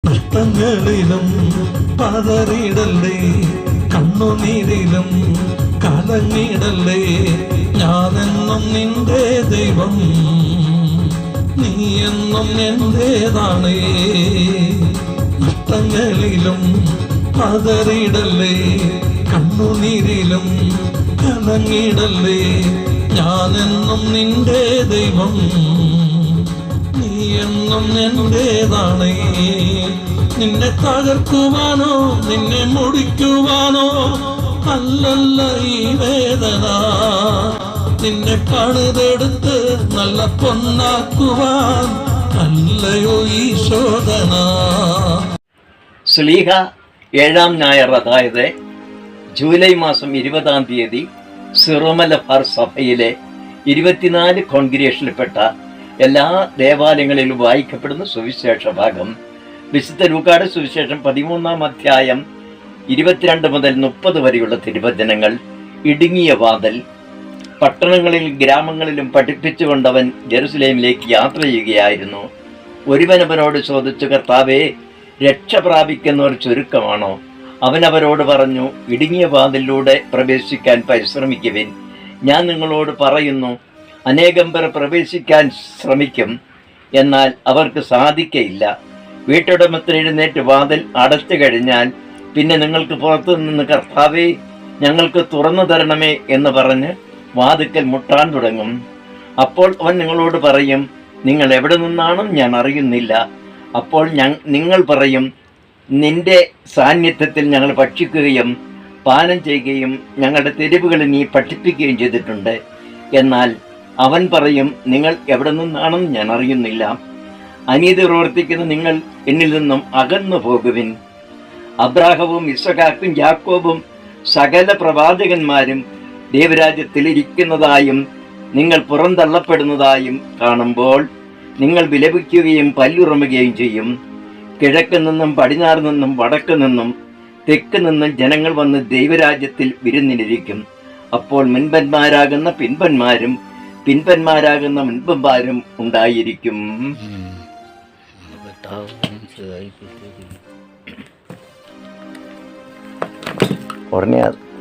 നഷ്ടങ്ങളിലും പതറിയിടല്ലേ, കണ്ണുനീരിലും കലങ്ങിടല്ലേ. ഞാനെന്നും നിന്റെ ദൈവം, നീ എന്നും എന്റേതാണേ. നഷ്ടങ്ങളിലും പതറിയിടല്ലേ, കണ്ണുനീരിലും കലങ്ങിടല്ലേ. ഞാനെന്നും നിന്റെ ദൈവം, നീ എന്നും എന്റേതാണേ. നിന്നെ തകർക്കുവാനോ നിന്നെ മുടിക്കുവാനോ അല്ലല്ല ഈ വേദന. നിന്നെ പണിതെടുത്ത് നല്ല പൊന്നാക്കുവാൻ അല്ലയോ ഈ ശോധന. ശ്ലീഹ 7-ാം ഞായർ, അതായത് ജൂലൈ മാസം 20-ാം തീയതി സിറോമലബാർ സഭയിലെ 24 കോൺഗ്രിഗേഷനിൽപ്പെട്ട എല്ലാ ദേവാലയങ്ങളിലും വായിക്കപ്പെടുന്ന സുവിശേഷ ഭാഗം വിശുദ്ധ ലൂക്കായുടെ സുവിശേഷം 13-ാം അധ്യായം 22 മുതൽ 30 വരെയുള്ള തിരുവചനങ്ങൾ. ഇടുങ്ങിയ വാതിൽ. പട്ടണങ്ങളിലും ഗ്രാമങ്ങളിലും പഠിപ്പിച്ചുകൊണ്ടവൻ ജെറുസലേമിലേക്ക് യാത്ര ചെയ്യുകയായിരുന്നു. ഒരുവനവനോട് ചോദിച്ചു, കർത്താവേ, രക്ഷ പ്രാപിക്കുന്നവർ ചുരുക്കമാണോ? അവൻ അവരോട് പറഞ്ഞു, ഇടുങ്ങിയ വാതിലിലൂടെ പ്രവേശിക്കാൻ പരിശ്രമിക്കുവിൻ. ഞാൻ നിങ്ങളോട് പറയുന്നു, അനേകം പേർ പ്രവേശിക്കാൻ ശ്രമിക്കും, എന്നാൽ അവർക്ക് സാധിക്കയില്ല. വീട്ടുടമസ്ഥൻ എഴുന്നേറ്റ് വാതിൽ അടച്ചു കഴിഞ്ഞാൽ പിന്നെ നിങ്ങൾക്ക് പുറത്തു നിന്ന്, കർത്താവേ, ഞങ്ങൾക്ക് തുറന്നു തരണമേ എന്ന് പറഞ്ഞ് വാതിക്കൽ മുട്ടാൻ തുടങ്ങും. അപ്പോൾ അവൻ നിങ്ങളോട് പറയും, നിങ്ങൾ എവിടെ നിന്നാണെന്ന് ഞാൻ അറിയുന്നില്ല. അപ്പോൾ നിങ്ങൾ പറയും, നിന്റെ സാന്നിധ്യത്തിൽ ഞങ്ങൾ ഭക്ഷിക്കുകയും പാനം ചെയ്യുകയും ഞങ്ങളുടെ തെരുവുകളിൽ നീ പഠിപ്പിക്കുകയും ചെയ്തിട്ടുണ്ട്. എന്നാൽ അവൻ പറയും, നിങ്ങൾ എവിടെ നിന്നാണെന്ന് ഞാൻ അറിയുന്നില്ല. അനീതി പ്രവർത്തിക്കുന്ന നിങ്ങൾ എന്നിൽ നിന്നും അകന്നു പോകുവിൻ. അബ്രാഹവും ഇസഹാക്കും യാക്കോബും സകല പ്രവാചകന്മാരും ദൈവരാജ്യത്തിൽ ഇരിക്കുന്നതായും നിങ്ങൾ പുറന്തള്ളപ്പെടുന്നതായും കാണുമ്പോൾ നിങ്ങൾ വിലപിക്കുകയും പല്ലുറമുകയും ചെയ്യും. കിഴക്ക് നിന്നും പടിഞ്ഞാറ് നിന്നും വടക്ക് നിന്നും തെക്ക് നിന്നും ജനങ്ങൾ വന്ന് ദൈവരാജ്യത്തിൽ വിരുന്നിനിരിക്കും. അപ്പോൾ മുൻപന്മാരാകുന്ന പിൻപന്മാരും പിൻപന്മാരാകുന്ന മുൻപന്മാരും ഉണ്ടായിരിക്കും. Orneado.